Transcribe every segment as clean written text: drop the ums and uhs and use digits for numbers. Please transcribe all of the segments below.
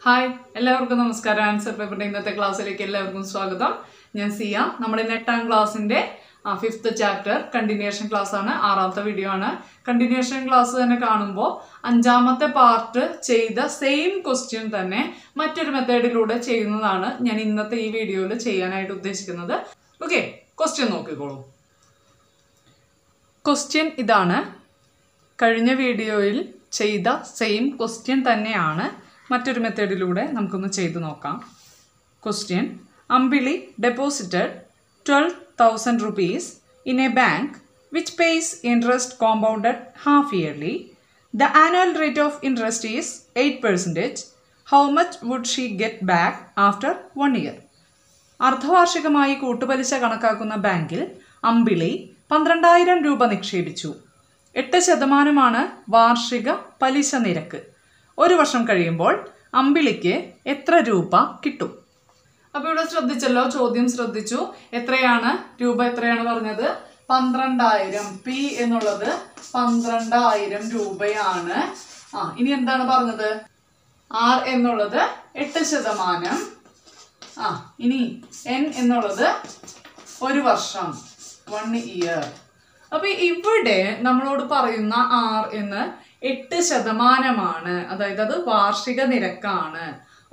Hi എല്ലാവർക്കും നമസ്കാരം. Answer പേപ്പറിന്റെ ഇന്നത്തെ ക്ലാസ്സിലേക്ക് എല്ലാവർക്കും സ്വാഗതം. ഞാൻ സിയ. നമ്മുടെ 8ാം ക്ലാസ്സിന്റെ 5th ചാപ്റ്റർ കണ്ടിന്യൂഷൻ ക്ലാസ് ആണ്. 6ാമത്തെ വീഡിയോ ആണ്. കണ്ടിന്യൂഷൻ ക്ലാസ് തന്നെ കാണുമ്പോൾ 5ാമത്തെ പാർട്ട് ചെയ്ത സെയിം ക്വസ്റ്റ്യൻ തന്നെ മറ്റൊരു മെത്തേഡിലൂടെ ചെയ്യുന്നതാണ് ഞാൻ ഇന്നത്തെ ഈ വീഡിയോയിൽ ചെയ്യാനായിട്ട് ഉദ്ദേശിക്കുന്നത്. ഓക്കെ, ക്വസ്റ്റ്യൻ നോക്കിക്കോളൂ. ക്വസ്റ്റ്യൻ ഇതാണ്. കഴിഞ്ഞ വീഡിയോയിൽ ചെയ്ത സെയിം ക്വസ്റ്റ്യൻ തന്നെയാണ് മറ്റൊരു മെത്തേഡിലൂടെ നമുക്കൊന്ന് ചെയ്തു നോക്കാം. Question: Ambili deposited 12,000 rupees in a bank which pays interest compounded half yearly. The annual rate of interest is 8%. How much would she get back after 1 year? അർദ്ധവാർഷികമായി കൂട്ടുപലിശ കണക്കാക്കുന്ന ബാങ്കിൽ അമ്പിളി 12,000 രൂപ നിക്ഷേപിച്ചു. 8% വാർഷിക പലിശ നിരക്ക്. ഒരു വർഷം കഴിയുമ്പോൾ അമ്പിളിക്ക് എത്ര രൂപ കിട്ടും? അപ്പോൾ ഇവിടെ ശ്രദ്ധിച്ചല്ലോ, ചോദ്യം ശ്രദ്ധിച്ചു. എത്രയാണ് രൂപ? എത്രയാണ് പറഞ്ഞത്? 12,000. പി എന്നുള്ളത് 12,000 രൂപയാണ്. ഇനി എന്താണ് പറഞ്ഞത്? ആർ എന്നുള്ളത് 8%. ഇനി എൻ എന്നുള്ളത് ഒരു വർഷം, 1 year. അപ്പൊ ഇവിടെ നമ്മളോട് പറയുന്ന ആർ എന്ന് 8%, അതായത് അത് വാർഷിക നിരക്കാണ്.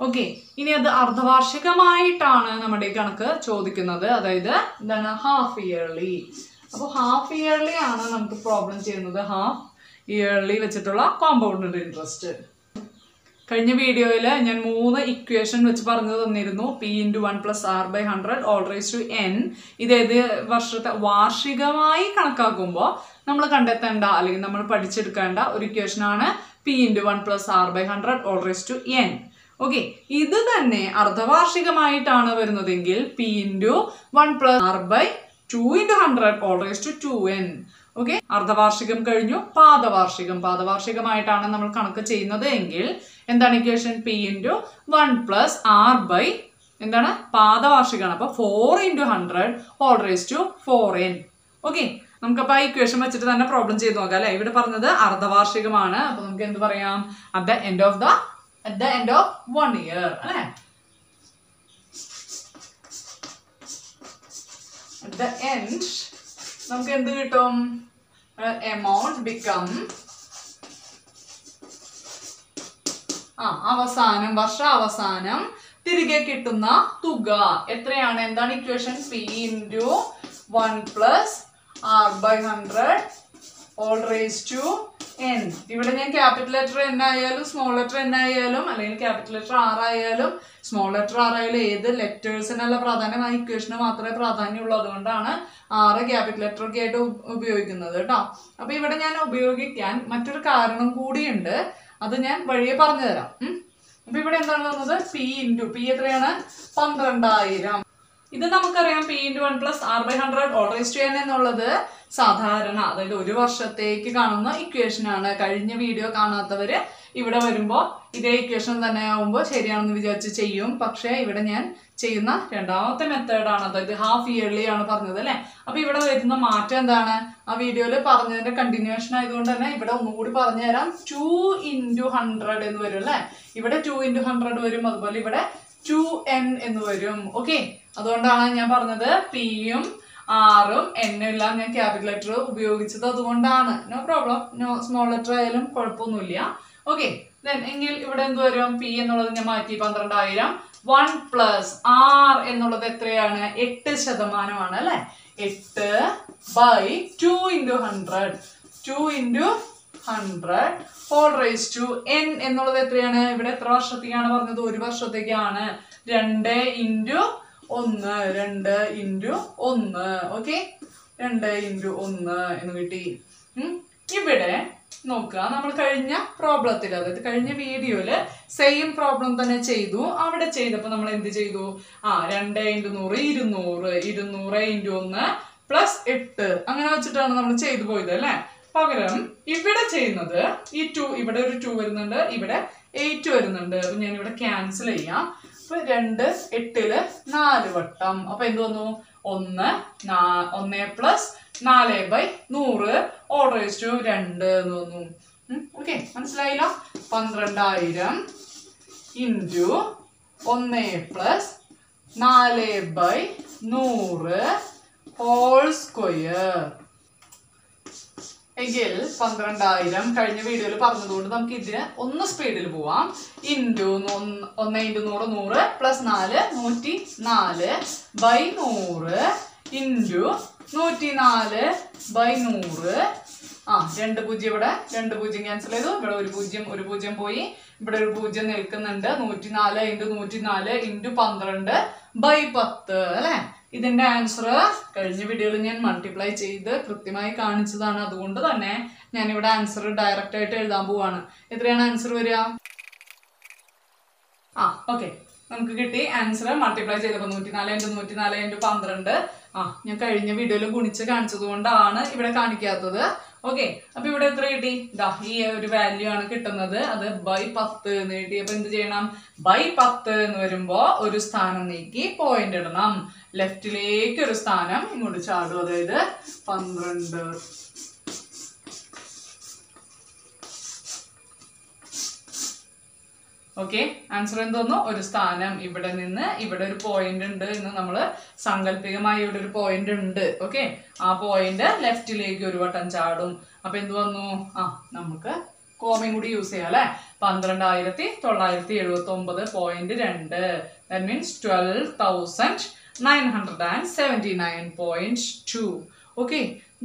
ഓക്കെ, ഇനി അത് അർദ്ധവാർഷികമായിട്ടാണ് നമ്മുടെ ഈ കണക്ക് ചോദിക്കുന്നത്, അതായത് എന്താണ്? Half yearly. അപ്പോൾ ഹാഫ് ഇയർലി ആണ് നമുക്ക് പ്രോബ്ലം ചെയ്യുന്നത്. ഹാഫ് ഇയർലി വെച്ചിട്ടുള്ള കോമ്പൗണ്ടഡ് ഇൻട്രസ്റ്റ്. കഴിഞ്ഞ വീഡിയോയിൽ ഞാൻ 3 ഇക്വേഷൻ വെച്ച് പറഞ്ഞു തന്നിരുന്നു. P × 1 + R/100 (n). ഇതേത് വർഷത്തെ വാർഷികമായി കണക്കാക്കുമ്പോൾ നമ്മൾ കണ്ടെത്തേണ്ട അല്ലെങ്കിൽ നമ്മൾ പഠിച്ചെടുക്കേണ്ട ഒരു ഇക്വേഷനാണ് P × 1 + R/100 (n). ഓക്കെ, ഇത് തന്നെ അർദ്ധവാർഷികമായിട്ടാണ് വരുന്നതെങ്കിൽ P × 1 + R/2 × 100 ഓക്കെ, അർദ്ധവാർഷികം കഴിഞ്ഞു പാദവാർഷികം. പാദവാർഷികമായിട്ടാണ് നമ്മൾ കണക്ക് ചെയ്യുന്നത് എങ്കിൽ എന്താണ് ഇക്വേഷൻ? P × 1 + R/ എന്താണ്? പാദവാർഷികമാണ്. അപ്പൊ 4 × 100 4n. ഓക്കെ, നമുക്കപ്പോൾ ആ ഇക്വേഷൻ വെച്ചിട്ട് തന്നെ പ്രോബ്ലം ചെയ്ത് നോക്കാം അല്ലെ. ഇവിടെ പറഞ്ഞത് അർദ്ധവാർഷികമാണ്. അപ്പൊ നമുക്ക് എന്ത് പറയാം? At the end of 1 year അല്ലെ. At the end നമുക്ക് എന്ത് കിട്ടും? എമൗണ്ട് ബിക്കം അവസാനം, വർഷാവസാനം തിരികെ കിട്ടുന്ന തുക എത്രയാണ്? എന്താണ് ഇക്വേഷൻ? P × 1 + R/100 (n). ഇവിടെ ഞാൻ ക്യാപിറ്റൽ ലെറ്റർ N ആയാലും സ്മോൾ ലെറ്റർ N ആയാലും അല്ലെങ്കിൽ ക്യാപിറ്റൽ ലെറ്റർ R ആയാലും സ്മോൾ ലെറ്റർ R ആയാലും ഏത് ലെറ്റേഴ്സിനല്ല പ്രാധാന്യം, ആ ഇക്വേഷന് മാത്രമേ പ്രാധാന്യമുള്ളൂ. അതുകൊണ്ടാണ് R ക്യാപിറ്റൽ ലെറ്റർ ഒക്കെ ആയിട്ട് ഉപയോഗിക്കുന്നത് കേട്ടോ. അപ്പൊ ഇവിടെ ഞാൻ ഉപയോഗിക്കാൻ മറ്റൊരു കാരണം കൂടിയുണ്ട്, അത് ഞാൻ വഴിയെ പറഞ്ഞു തരാം. അപ്പൊ ഇവിടെ എന്താണ് വന്നത്? P എത്രയാണ്? 12,000. ഇത് നമുക്കറിയാം. P × 1 + R/100 (n) എന്നുള്ളത് സാധാരണ, അതായത് ഒരു വർഷത്തേക്ക് കാണുന്ന ഇക്വേഷൻ ആണ്. കഴിഞ്ഞ വീഡിയോ കാണാത്തവര് ഇവിടെ വരുമ്പോൾ ഇതേ ഇക്വേഷൻ തന്നെ ആവുമ്പോൾ ശരിയാണെന്ന് വിചാരിച്ച് ചെയ്യും. പക്ഷേ ഇവിടെ ഞാൻ ചെയ്യുന്ന രണ്ടാമത്തെ മെത്തേഡാണ്, അതായത് ഹാഫ് ഇയർലി ആണ് പറഞ്ഞത് അല്ലെ. അപ്പൊ ഇവിടെ വരുന്ന മാറ്റം എന്താണ്? ആ വീഡിയോയിൽ പറഞ്ഞതിന്റെ കണ്ടിന്യൂഷൻ ആയതുകൊണ്ട് തന്നെ ഇവിടെ ഒന്നുകൂടി പറഞ്ഞു തരാം. 2 × 100 എന്ന് വരും അല്ലെ. ഇവിടെ 2 × 100 വരും. അതുപോലെ ഇവിടെ 2n എന്ന് വരും. ഓക്കെ, അതുകൊണ്ടാണ് ഞാൻ പറഞ്ഞത് P-യും R-ഉം N-ഉം എല്ലാം ഞാൻ ക്യാപിറ്റൽ ലെറ്റർ ഉപയോഗിച്ചത്. അതുകൊണ്ടാണ്. No problem, no small letter ആയാലും കുഴപ്പമൊന്നുമില്ല. ഓക്കെ, എങ്കിൽ ഇവിടെ എന്ത് വരും? P എന്നുള്ളത് ഞാൻ മാറ്റി 12,000. 1 + R എന്നുള്ളത് എത്രയാണ്? 8% അല്ലെ. 8/2 × 100 2 × 100 (n) എന്നുള്ളത് എത്രയാണ്? ഇവിടെ എത്ര വർഷത്തേക്കാണ് പറഞ്ഞത്? ഒരു വർഷത്തേക്കാണ്. 2 × 1 ഓക്കെ, 2 × 1 എന്ന് കിട്ടി. ഇവിടെ നോക്കുക, നമ്മൾ കഴിഞ്ഞ പ്രോബ്ലത്തിൽ, അതായത് കഴിഞ്ഞ വീഡിയോയില് സെയിം പ്രോബ്ലം തന്നെ ചെയ്തു. അവിടെ ചെയ്തപ്പോൾ നമ്മൾ എന്ത് ചെയ്തു? 2 × 100 200 × 1 + 8 അങ്ങനെ വെച്ചിട്ടാണ് നമ്മൾ ചെയ്തു പോയത് അല്ലെ. പകരം ഇവിടെ ചെയ്യുന്നത് ഈ 2, ഇവിടെ ഒരു 2 വരുന്നുണ്ട്, ഇവിടെ 8 വരുന്നുണ്ട്. അപ്പൊ ഞാൻ ഇവിടെ ക്യാൻസൽ ചെയ്യാം. അപ്പൊ 2 8 4 വട്ടം. അപ്പൊ എന്ത് വന്നു? 1 + 4/100 (2) എന്ന് വന്നു. ഓക്കെ, മനസ്സിലായില്ല? 12,000 ഇൻറ്റു 1+4/100 ഹോൾ സ്ക്വയർ എങ്കിൽ 12,000 കഴിഞ്ഞ വീഡിയോയിൽ പറഞ്ഞതുകൊണ്ട് നമുക്ക് ഇതിന് ഒന്ന് സ്പീഡിൽ പോവാം. Into 1 × 100 100 + 4 104/100 into 104/100. 2 0 ഇവിടെ 2 0 ക്യാൻസൽ ചെയ്തു. ഇവിടെ ഒരു 0 പോയി. ഇവിടെ ഒരു 0 നിൽക്കുന്നുണ്ട്. 104 × 104 × 12/10 അല്ലേ? ഇതിന്റെ ആൻസർ കഴിഞ്ഞ വീഡിയോയിൽ ഞാൻ മൾട്ടിപ്ലൈ ചെയ്ത് കൃത്യമായി കാണിച്ചതാണ്. അതുകൊണ്ട് തന്നെ ഞാൻ ഇവിടെ ആൻസർ ഡയറക്റ്റ് ആയിട്ട് എഴുതാൻ പോവാണ്. എത്രയാണ് ആൻസർ വരിക? ഓക്കെ, നമുക്ക് കിട്ടി ആൻസർ മൾട്ടിപ്ലൈ ചെയ്തപ്പോൾ 104 × 104 × 12. ഞാൻ കഴിഞ്ഞ വീഡിയോയിൽ ഗുണിച്ച് കാണിച്ചത് കൊണ്ടാണ് ഇവിടെ കാണിക്കാത്തത്. ഓക്കെ, അപ്പൊ ഇവിടെ എത്ര കിട്ടി? ഈ ഒരു വാല്യൂ ആണ് കിട്ടുന്നത്. അത് /10 എന്ന് കിട്ടി. അപ്പൊ എന്ത് ചെയ്യണം? /10 എന്ന് വരുമ്പോ ഒരു സ്ഥാനം നീക്കി പോയിന്റ് ഇടണം. ലെഫ്റ്റിലേക്ക് ഒരു സ്ഥാനം ഇങ്ങോട്ട് ചാടും. അതായത് 12. ഓക്കെ, ആൻസർ എന്തോന്നു? ഒരു സ്ഥാനം. ഇവിടെ നിന്ന് ഇവിടെ ഒരു പോയിന്റ് ഉണ്ട് എന്ന് നമ്മൾ സാങ്കല്പികമായി ഇവിടെ ഒരു പോയിന്റ് ഉണ്ട്. ഓക്കെ, ആ പോയിന്റ് ലെഫ്റ്റിലേക്ക് ഒരു വട്ടം ചാടും. അപ്പൊ എന്ത് വന്നു? നമുക്ക് കോമയും കൂടി യൂസ് ചെയ്യാം അല്ലെ? 12,979.2. That means 12,979.2. ഓക്കെ,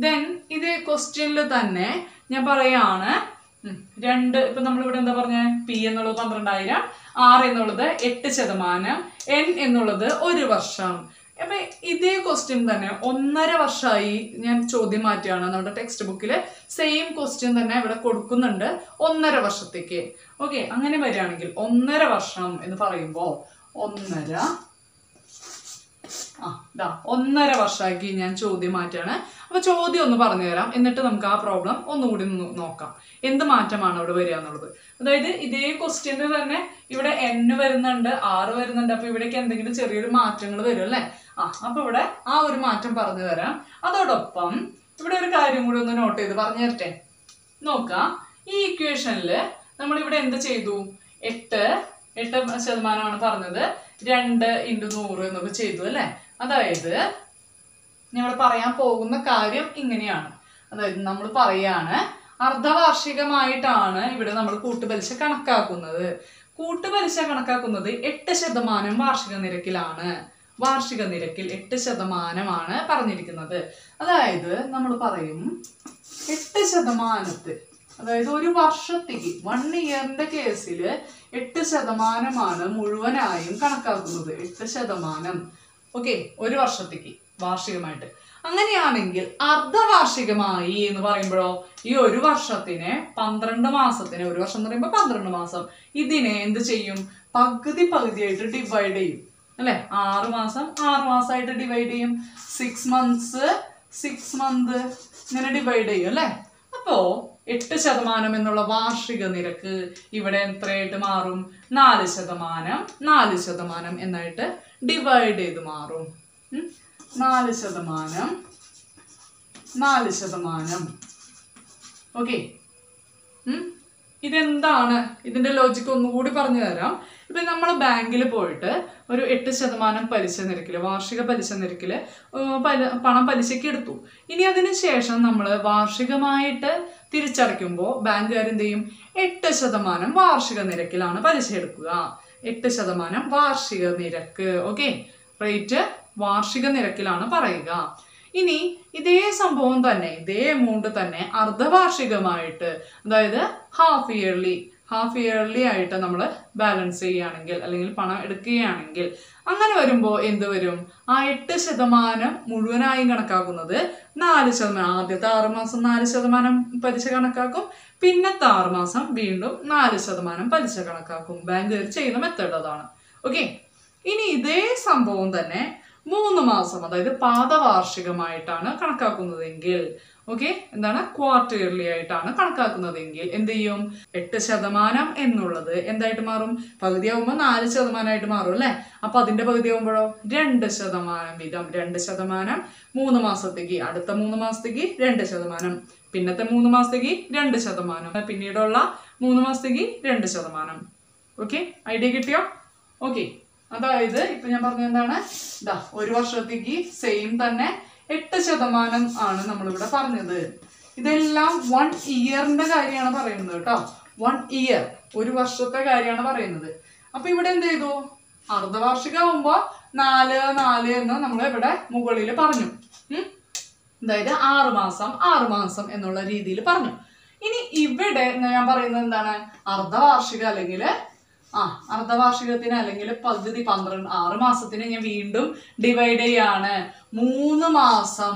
ദെൻ ഇതേ ക്വസ്റ്റ്യനിൽ തന്നെ ഞാൻ പറയാണ് 2. ഇപ്പൊ നമ്മളിവിടെ എന്താ പറഞ്ഞ? P എന്നുള്ളത് 12,000, R എന്നുള്ളത് 8%, N എന്നുള്ളത് 1 വർഷം. അപ്പൊ ഇതേ ക്വസ്റ്റ്യൻ തന്നെ 1.5 വർഷമായി ഞാൻ ചോദ്യം മാറ്റിയാണ്. നമ്മുടെ ടെക്സ്റ്റ് ബുക്കിൽ സെയിം ക്വസ്റ്റ്യൻ തന്നെ ഇവിടെ കൊടുക്കുന്നുണ്ട് 1.5 വർഷത്തേക്ക്. ഓക്കെ, അങ്ങനെ വരികയാണെങ്കിൽ 1.5 വർഷം എന്ന് പറയുമ്പോ 1.5 വർഷമാക്കി ഞാൻ ചോദ്യം മാറ്റാണ്. അപ്പൊ ചോദ്യം ഒന്ന് പറഞ്ഞു തരാം, എന്നിട്ട് നമുക്ക് ആ പ്രോബ്ലം ഒന്നുകൂടി നോക്കാം. എന്ത് മാറ്റമാണ് ഇവിടെ വരിക എന്നുള്ളത്. അതായത് ഇതേ ക്വസ്റ്റ്യന് തന്നെ ഇവിടെ N വരുന്നുണ്ട്, R വരുന്നുണ്ട്. അപ്പൊ ഇവിടേക്ക് എന്തെങ്കിലും ചെറിയൊരു മാറ്റങ്ങൾ വരും അല്ലെ? അപ്പൊ ഇവിടെ ആ ഒരു മാറ്റം പറഞ്ഞു തരാം. അതോടൊപ്പം ഇവിടെ ഒരു കാര്യം കൂടി ഒന്ന് നോട്ട് ചെയ്ത് പറഞ്ഞു തരട്ടെ. നോക്കാം, ഈ ഇക്വേഷനില് നമ്മൾ ഇവിടെ എന്ത് ചെയ്തു? 8% പറഞ്ഞത് 2 × 100 എന്നൊക്കെ ചെയ്തു അല്ലെ? അതായത് ഞങ്ങൾ പറയാൻ പോകുന്ന കാര്യം ഇങ്ങനെയാണ്. അതായത് നമ്മൾ പറയാണ് അർദ്ധവാർഷികമായിട്ടാണ് ഇവിടെ നമ്മൾ കൂട്ടുപലിശ കണക്കാക്കുന്നത്. കൂട്ടുപലിശ കണക്കാക്കുന്നത് 8% വാർഷിക നിരക്കിലാണ്. വാർഷിക നിരക്കിൽ 8% പറഞ്ഞിരിക്കുന്നത്. അതായത് നമ്മൾ പറയും 8%, അതായത് ഒരു വർഷത്തേക്ക് 1 ഇയറിന്റെ കേസിൽ 8% മുഴുവനായും കണക്കാക്കുന്നത്. 8%. ഓക്കെ, ഒരു വർഷത്തേക്ക് വാർഷികമായിട്ട്. അങ്ങനെയാണെങ്കിൽ അർദ്ധവാർഷികമായി എന്ന് പറയുമ്പോഴോ ഈ ഒരു വർഷത്തിന് 12 മാസത്തിന്, ഒരു വർഷം എന്ന് പറയുമ്പോൾ 12 മാസം, ഇതിനെ എന്ത് ചെയ്യും? പകുതിയായിട്ട് ഡിവൈഡ് ചെയ്യും അല്ലെ? 6 മാസം 6 മാസമായിട്ട് ഡിവൈഡ് ചെയ്യും. 6 months ഇങ്ങനെ ഡിവൈഡ് ചെയ്യും അല്ലെ? അപ്പോ 8% എന്നുള്ള വാർഷിക നിരക്ക് ഇവിടെ എത്രയായിട്ട് മാറും? 4% എന്നായിട്ട് ഡിവൈഡ് ചെയ്ത് മാറും. 4%. ഓക്കെ, ഇതെന്താണ്? ഇതിന്റെ ലോജിക്ക് ഒന്നുകൂടി പറഞ്ഞു തരാം. ഇപ്പൊ നമ്മൾ ബാങ്കിൽ പോയിട്ട് ഒരു 8% പലിശ നിരക്കില്, വാർഷിക പലിശ നിരക്കില് പണം പലിശയ്ക്ക് എടുത്തു. ഇനി അതിന് ശേഷം നമ്മൾ വാർഷികമായിട്ട് തിരിച്ചടയ്ക്കുമ്പോൾ ബാങ്കുകാർ എന്ത് ചെയ്യും? 8% വാർഷിക നിരക്കിലാണ് പലിശ എടുക്കുക. 8% വാർഷിക നിരക്ക്. ഓക്കെ, റേറ്റ് വാർഷിക നിരക്കിലാണ് പറയുക. ഇനി ഇതേ സംഭവം തന്നെ, ഇതേ എമൗണ്ട് തന്നെ അർദ്ധവാർഷികമായിട്ട്, അതായത് ഹാഫ് ഇയർലി ആയിട്ട് നമ്മൾ ബാലൻസ് ചെയ്യുകയാണെങ്കിൽ അല്ലെങ്കിൽ പണം എടുക്കുകയാണെങ്കിൽ അങ്ങനെ വരുമ്പോൾ എന്ത് വരും? ആ 8% മുഴുവനായും കണക്കാക്കുന്നത് 4%. ആദ്യത്തെ 6 മാസം 4% പലിശ കണക്കാക്കും. പിന്നത്തെ 6 മാസം വീണ്ടും 4% പലിശ കണക്കാക്കും. ബാങ്കുകാർ ചെയ്യുന്ന മെത്തേഡ് അതാണ്. ഓക്കെ, ഇനി ഇതേ സംഭവം തന്നെ 3 മാസം, അതായത് പാദവാർഷികമായിട്ടാണ് കണക്കാക്കുന്നതെങ്കിൽ, ഓക്കെ, എന്താണ്? ക്വാർട്ടർലി ആയിട്ടാണ് കണക്കാക്കുന്നതെങ്കിൽ എന്ത് ചെയ്യും? 8% എന്നുള്ളത് എന്തായിട്ട് മാറും? പകുതിയാവുമ്പോൾ 4% ആയിട്ട് മാറും അല്ലെ? അപ്പൊ അതിന്റെ പകുതിയാവുമ്പോഴോ 2% വീതം. 2% 3 മാസത്തേക്ക്, അടുത്ത 3 മാസത്തേക്ക് 2%, പിന്നത്തെ 3 മാസത്തേക്ക് 2%, പിന്നീടുള്ള 3 മാസത്തേക്ക് 2%. ഓക്കെ, ഐഡിയ കിട്ടിയോ? ഓക്കെ, അതായത് ഇപ്പൊ ഞാൻ പറഞ്ഞ എന്താണ്, ഇതാ ഒരു വർഷത്തേക്ക് സെയിം തന്നെ 8% ആണ് നമ്മളിവിടെ പറഞ്ഞത്. ഇതെല്ലാം 1 ഇയറിന്റെ കാര്യമാണ് പറയുന്നത് കേട്ടോ. 1 ഇയർ, ഒരു വർഷത്തെ കാര്യമാണ് പറയുന്നത്. അപ്പൊ ഇവിടെ എന്ത് ചെയ്തു, അർദ്ധവാർഷികമാകുമ്പോ 4 എന്ന് നമ്മൾ ഇവിടെ മുകളിൽ പറഞ്ഞു. അതായത് 6 മാസം എന്നുള്ള രീതിയിൽ പറഞ്ഞു. ഇനി ഇവിടെ ഞാൻ പറയുന്നത് എന്താണ്, അർദ്ധവാർഷിക അല്ലെങ്കിൽ അർദ്ധവാർഷികത്തിന് അല്ലെങ്കിൽ പകുതി 6 മാസത്തിന് ഞാൻ വീണ്ടും ഡിവൈഡ് ചെയ്യാണ്. 3 മാസം,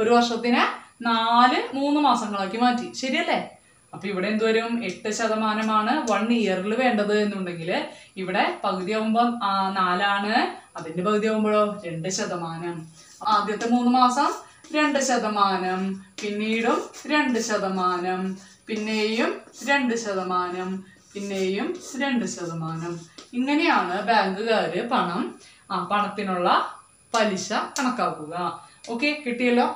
ഒരു വർഷത്തിന് 3 മാസങ്ങളാക്കി മാറ്റി. ശരിയല്ലേ? അപ്പൊ ഇവിടെ എന്ത് വരും, 8% 1 ഇയറിൽ വേണ്ടത് എന്നുണ്ടെങ്കിൽ ഇവിടെ പകുതി ആവുമ്പോ 4 അതിന്റെ പകുതി ആവുമ്പോഴോ 2%. ആദ്യത്തെ 3 മാസം 2%, പിന്നീടും 2%, പിന്നെയും 2%, പിന്നെയും 2%. ഇങ്ങനെയാണ് ബാങ്കുകാര് പണത്തിനുള്ള പലിശ കണക്കാക്കുക. ഓക്കെ, കിട്ടിയല്ലോ?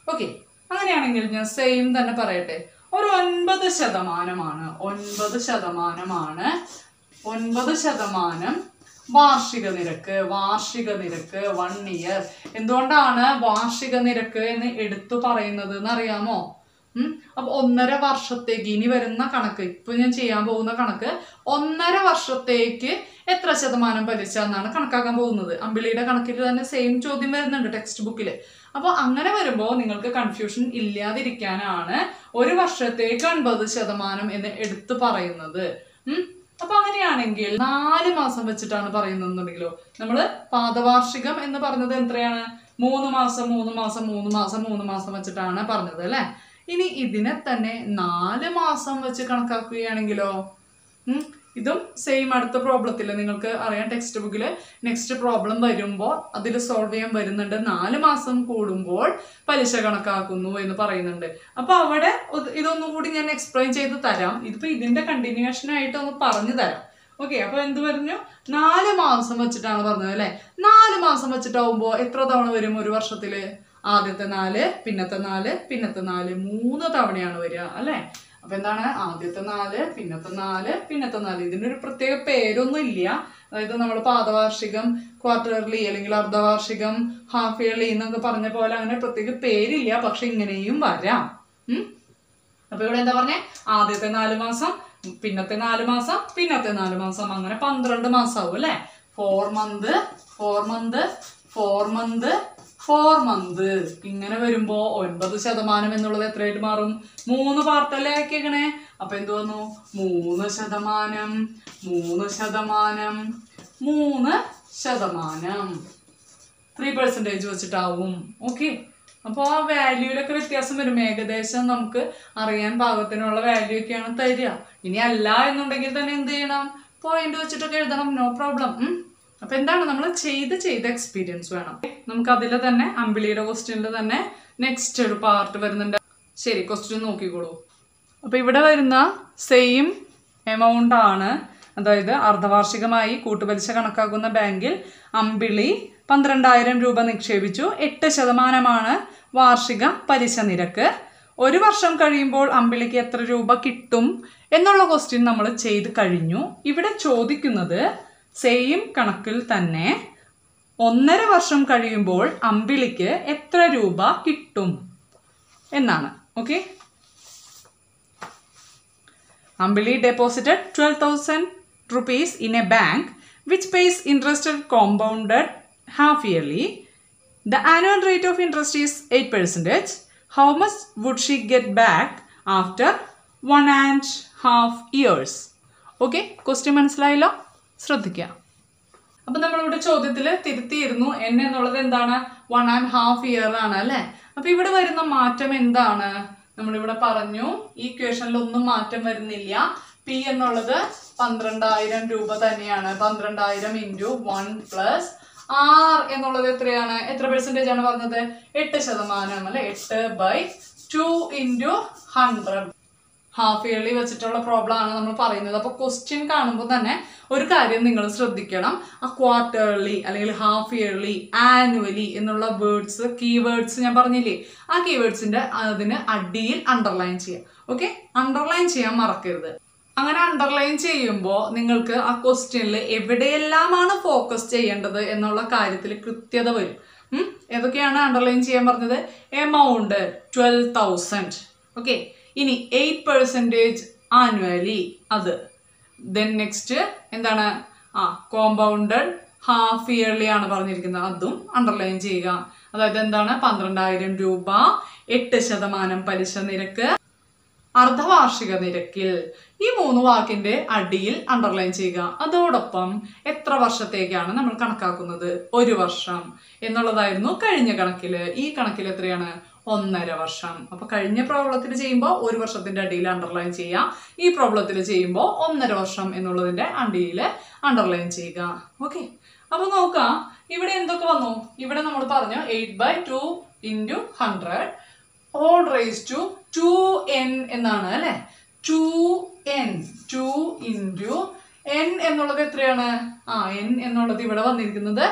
ഓക്കെ, അങ്ങനെയാണെങ്കിൽ ഞാൻ സെയിം തന്നെ പറയട്ടെ. ഒരു 9% 9% വാർഷിക നിരക്ക് 1 ഇയർ. എന്തുകൊണ്ടാണ് വാർഷിക നിരക്ക് എന്ന് എടുത്തു പറയുന്നത് എന്നറിയാമോ? അപ്പൊ 1.5 വർഷത്തേക്ക് ഇനി വരുന്ന കണക്ക്, ഇപ്പൊ ഞാൻ ചെയ്യാൻ പോകുന്ന കണക്ക് 1.5 വർഷത്തേക്ക് എത്ര ശതമാനം പലിശ എന്നാണ് കണക്കാക്കാൻ പോകുന്നത്. അമ്പിളിയുടെ കണക്കിൽ തന്നെ സെയിം ചോദ്യം വരുന്നുണ്ട് ടെക്സ്റ്റ് ബുക്കിൽ. അപ്പൊ അങ്ങനെ വരുമ്പോൾ നിങ്ങൾക്ക് കൺഫ്യൂഷൻ ഇല്ലാതിരിക്കാനാണ് ഒരു വർഷത്തേക്ക് 9% എന്ന് എടുത്തു പറയുന്നത്. അപ്പൊ അങ്ങനെയാണെങ്കിൽ 4 മാസം വെച്ചിട്ടാണ് പറയുന്നതെന്നുണ്ടെങ്കിലോ, നമ്മള് പാദവാർഷികം എന്ന് പറഞ്ഞത് എത്രയാണ്, 3 മാസം വെച്ചിട്ടാണ് പറഞ്ഞത് അല്ലെ. ഇനി ഇതിനെ തന്നെ 4 മാസം വെച്ച് കണക്കാക്കുകയാണെങ്കിലോ, ഇതും സെയിം അടുത്ത പ്രോബ്ലത്തിൽ നിങ്ങൾക്ക് അറിയാം, ടെക്സ്റ്റ് ബുക്കിൽ നെക്സ്റ്റ് പ്രോബ്ലം വരുമ്പോൾ അതിൽ സോൾവ് ചെയ്യാൻ വരുന്നുണ്ട്. 4 മാസം കൂടുമ്പോൾ പലിശ കണക്കാക്കുന്നു എന്ന് പറയുന്നുണ്ട്. അപ്പൊ അവിടെ ഇതൊന്നും കൂടി ഞാൻ എക്സ്പ്ലെയിൻ ചെയ്ത് തരാം. ഇതിപ്പോ ഇതിന്റെ കണ്ടിന്യൂഷൻ ആയിട്ട് ഒന്ന് പറഞ്ഞു തരാം. ഓക്കെ, അപ്പൊ എന്ത് പറഞ്ഞു, 4 മാസം വെച്ചിട്ടാണ് പറഞ്ഞത് അല്ലെ. 4 മാസം വെച്ചിട്ടാവുമ്പോ എത്ര തവണ വരും ഒരു വർഷത്തില്? ആദ്യത്തെ 4, പിന്നത്തെ 4, പിന്നത്തെ 4, 3 തവണയാണ് വരിക അല്ലെ. അപ്പൊ എന്താണ്, ആദ്യത്തെ 4, പിന്നത്തെ 4, പിന്നത്തെ 4. ഇതിനൊരു പ്രത്യേക പേരൊന്നും ഇല്ല. അതായത് നമ്മൾ പാദവാർഷികം, ക്വാർട്ടർലി അല്ലെങ്കിൽ അർദ്ധവാർഷികം, ഹാഫ് ഇയർലി എന്നൊക്കെ പറഞ്ഞ പോലെ അങ്ങനെ പ്രത്യേക പേരില്ല. പക്ഷെ ഇങ്ങനെയും വരാം. അപ്പൊ ഇവിടെ എന്താ പറഞ്ഞേ, ആദ്യത്തെ 4 മാസം, പിന്നത്തെ 4 മാസം, പിന്നത്തെ 4 മാസം, അങ്ങനെ 12 മാസം ആവും അല്ലെ. 4 മന്ത് ഇങ്ങനെ വരുമ്പോ 9% എന്നുള്ളത് എത്രയായിട്ട് മാറും? 3 പാർട്ടല്ലേ ആക്കിയേക്കണേ. അപ്പൊ എന്ത് വന്നു, 3%, 3% വെച്ചിട്ടാവും. ഓക്കെ, അപ്പൊ ആ വാല്യൂലൊക്കെ വ്യത്യാസം വരും. ഏകദേശം നമുക്ക് അറിയാൻ പാകത്തിനുള്ള വാല്യൂ ഒക്കെയാണ് തരിക. ഇനി അല്ല എന്നുണ്ടെങ്കിൽ തന്നെ എന്ത് ചെയ്യണം, പോയിന്റ് വെച്ചിട്ടൊക്കെ എഴുതണം, നോ പ്രോബ്ലം. അപ്പൊ എന്താണ്, നമ്മൾ ചെയ്ത എക്സ്പീരിയൻസ് വേണം. നമുക്ക് അതിൽ തന്നെ അമ്പിളിയുടെ ക്വസ്റ്റ്യനിൽ തന്നെ നെക്സ്റ്റ് ഒരു പാർട്ട് വരുന്നുണ്ട്. ശരി, ക്വസ്റ്റ്യൻ നോക്കിക്കോളൂ. അപ്പൊ ഇവിടെ വരുന്ന സെയിം എമൗണ്ട് ആണ്. അതായത് അർദ്ധവാർഷികമായി കൂട്ടുപലിശ കണക്കാക്കുന്ന ബാങ്കിൽ അമ്പിളി 12,000 രൂപ നിക്ഷേപിച്ചു. 8% വാർഷിക പലിശ നിരക്ക്. ഒരു വർഷം കഴിയുമ്പോൾ അമ്പിളിക്ക് എത്ര രൂപ കിട്ടും എന്നുള്ള ക്വസ്റ്റ്യൻ നമ്മൾ ചെയ്ത് കഴിഞ്ഞു. ഇവിടെ ചോദിക്കുന്നത് സെയിം കണക്കിൽ തന്നെ 1.5 വർഷം കഴിയുമ്പോൾ അമ്പിളിക്ക് എത്ര രൂപ കിട്ടും എന്നാണ്. Okay, Ambili deposited 12,000 rupees in a bank which pays interest compounded half yearly. The annual rate of interest is 8%. How much would she get back after 1.5 years? Okay, question മനസ്സിലായല്ലോ, ശ്രദ്ധിക്കുക. അപ്പൊ നമ്മളിവിടെ ചോദ്യത്തിൽ തിരുത്തിയിരുന്നു. n എന്നുള്ളത് എന്താണ്, 1.5 ഇയർ ആണ് അല്ലെ. അപ്പൊ ഇവിടെ വരുന്ന മാറ്റം എന്താണ്, നമ്മളിവിടെ പറഞ്ഞു ഈ ഇക്വേഷനിൽ ഒന്നും മാറ്റം വരുന്നില്ല. P എന്നുള്ളത് 12,000 രൂപ തന്നെയാണ്. 12,000 × 1 + R എന്നുള്ളത് എത്രയാണ്, എത്ര പെർസെന്റേജ് ആണ് പറഞ്ഞത്, 8% അല്ലെ. 8/2 × 100. ഹാഫ് ഇയർലി വെച്ചിട്ടുള്ള പ്രോബ്ലം ആണ് നമ്മൾ പറയുന്നത്. അപ്പൊ ക്വസ്റ്റ്യൻ കാണുമ്പോൾ തന്നെ ഒരു കാര്യം നിങ്ങൾ ശ്രദ്ധിക്കണം, ആ ക്വാർട്ടർലി അല്ലെങ്കിൽ ഹാഫ് ഇയർലി, ആനുവലി എന്നുള്ള വേർഡ്സ്, കീവേഡ്സ് ഞാൻ പറഞ്ഞില്ലേ, ആ കീവേഡ്സിന്റെ അതിന് അടിയിൽ അണ്ടർലൈൻ ചെയ്യാം. ഓക്കെ, അണ്ടർലൈൻ ചെയ്യാൻ മറക്കരുത്. അങ്ങനെ അണ്ടർലൈൻ ചെയ്യുമ്പോൾ നിങ്ങൾക്ക് ആ ക്വസ്റ്റ്യനിൽ എവിടെയെല്ലാമാണ് ഫോക്കസ് ചെയ്യേണ്ടത് എന്നുള്ള കാര്യത്തിൽ കൃത്യത വരും. ഏതൊക്കെയാണ് അണ്ടർലൈൻ ചെയ്യാൻ പറഞ്ഞത്? എമൗണ്ട് 12,000. ഓക്കെ, ഇനി 8% ആനുവലി, അത്. ദെൻ നെക്സ്റ്റ് എന്താണ്? കോമ്പൗണ്ടഡ് ഹാഫ് ഇയർലി ആണ് പറഞ്ഞിരിക്കുന്നത്, അതും അണ്ടർലൈൻ ചെയ്യുക. അതായത് എന്താണ്? 12,000 രൂപ 8% പലിശ നിരക്ക് അർദ്ധവാർഷിക നിരക്കിൽ. ഈ 3 വാക്കിന്റെ അടിയിൽ അണ്ടർലൈൻ ചെയ്യുക. അതോടൊപ്പം എത്ര വർഷത്തേക്കാണ് നമ്മൾ കണക്കാക്കുന്നത്? 1 വർഷം എന്നുള്ളതായിരുന്നു കഴിഞ്ഞ കണക്കില്. ഈ കണക്കിൽ എത്രയാണ്? 1.5 വർഷം. അപ്പൊ കഴിഞ്ഞ പ്രോബ്ലത്തിൽ ചെയ്യുമ്പോൾ 1 വർഷത്തിന്റെ അടിയിൽ അണ്ടർലൈൻ ചെയ്യാം. ഈ പ്രോബ്ലത്തിൽ ചെയ്യുമ്പോൾ 1.5 വർഷം എന്നുള്ളതിന്റെ അടിയിൽ അണ്ടർലൈൻ ചെയ്യുക. ഓക്കെ, അപ്പൊ നോക്കാം ഇവിടെ എന്തൊക്കെ വന്നു. ഇവിടെ നമ്മൾ പറഞ്ഞു 8/2 × 100 all raised to 2n എന്നാണ് അല്ലെ. 2n 2 × n എന്നുള്ളത് എത്രയാണ്? n എന്നുള്ളത് ഇവിടെ വന്നിരിക്കുന്നത്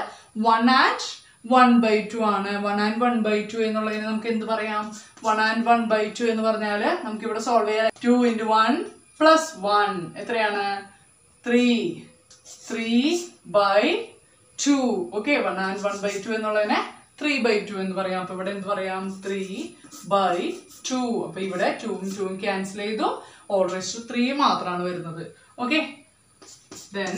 1 and 1/2 ആണ്. 1 and 1/2 എന്നുള്ളതിന് നമുക്ക് എന്ത് പറയാം? 1 and 1/2 എന്ന് പറഞ്ഞാൽ നമുക്ക് ഇവിടെ സോൾവ് ചെയ്യാം. 2 × 1 + 1 എത്രയാണ്? 3/2. ഓക്കെ, 1 and 1/2 എന്നുള്ളതിനെ 3/2 എന്ന് പറയാം. അപ്പൊ ഇവിടെ എന്ത് പറയാം? 3/2. അപ്പൊ ഇവിടെ 2ഉം 2ഉം ക്യാൻസൽ ചെയ്തു. all raised to 3 മാത്രമാണ് വരുന്നത്. Okay, then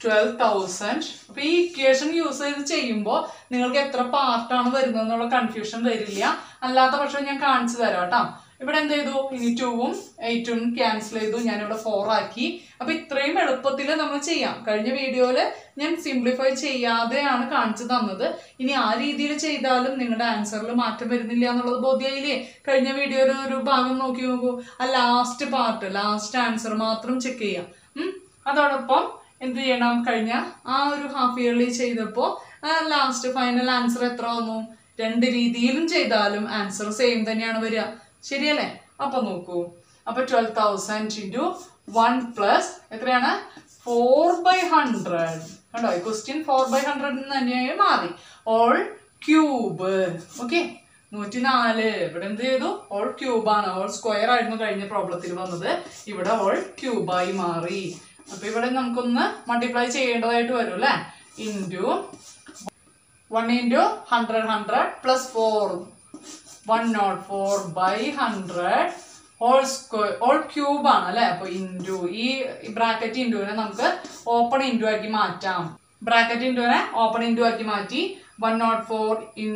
12,000. അപ്പൊ ഈ ഇക്വേഷൻ യൂസ് ചെയ്ത് ചെയ്യുമ്പോൾ നിങ്ങൾക്ക് എത്ര പാർട്ടാണ് വരുന്നത് എന്നുള്ള കൺഫ്യൂഷൻ വരില്ല. അല്ലാത്ത പക്ഷം ഞാൻ കാണിച്ചു തരാം കേട്ടോ. ഇവിടെ എന്ത് ചെയ്തു? ഇനി 2ഉം 8ഉം ക്യാൻസൽ ചെയ്തു. ഞാനിവിടെ 4 ആക്കി. അപ്പൊ ഇത്രയും എളുപ്പത്തിൽ നമ്മൾ ചെയ്യാം. കഴിഞ്ഞ വീഡിയോയില് ഞാൻ സിംപ്ലിഫൈ ചെയ്യാതെയാണ് കാണിച്ചു തന്നത്. ഇനി ആ രീതിയിൽ ചെയ്താലും നിങ്ങളുടെ ആൻസറിൽ മാറ്റം വരുന്നില്ല എന്നുള്ളത് ബോധ്യമായില്ലേ? കഴിഞ്ഞ വീഡിയോയിൽ ഒരു ഭാഗം നോക്കി നോക്കൂ. ആ ലാസ്റ്റ് പാർട്ട്, ലാസ്റ്റ് ആൻസർ മാത്രം ചെക്ക് ചെയ്യാം. അതോടൊപ്പം എന്ത് ചെയ്യണം? കഴിഞ്ഞ ആ ഒരു ഹാഫ് ഇയർലി ചെയ്തപ്പോൾ ലാസ്റ്റ് ഫൈനൽ ആൻസർ എത്ര വന്നു? 2 രീതിയിലും ചെയ്താലും ആൻസർ സെയിം തന്നെയാണ് വരിക. ശരിയല്ലേ? അപ്പൊ നോക്കൂ. അപ്പൊ 12,000 × 1 + എത്രയാണ്? 4/100. കണ്ടോ, ക്വസ്റ്റ്യൻ 4/100 തന്നെയായി മാറി. All cube. ഓക്കെ, 104. ഇവിടെ എന്ത് ചെയ്തു? ഓൾ ക്യൂബ് ആണ്. ഓൾ സ്ക്വയർ ആയിരുന്നു കഴിഞ്ഞ പ്രോബ്ലത്തിൽ വന്നത്. ഇവിടെ ഓൾ ക്യൂബായി മാറി. അപ്പൊ ഇവിടെ നമുക്കൊന്ന് മൾട്ടിപ്ലൈ ചെയ്യേണ്ടതായിട്ട് വരും അല്ലെ. Into 1 × 100 + 4 104/100 all square, all cube ആണ് അല്ലെ. അപ്പൊ ഇൻറ്റു ഈ ബ്രാക്കറ്റ് ഇൻറ്റുവിനെ നമുക്ക് ഓപ്പൺ ഇൻറ്റു ആക്കി മാറ്റാം. ബ്രാക്കറ്റ് ഇൻറ്റുവിനെ ഓപ്പൺ ഇൻറ്റു ആക്കി മാറ്റി 104 ×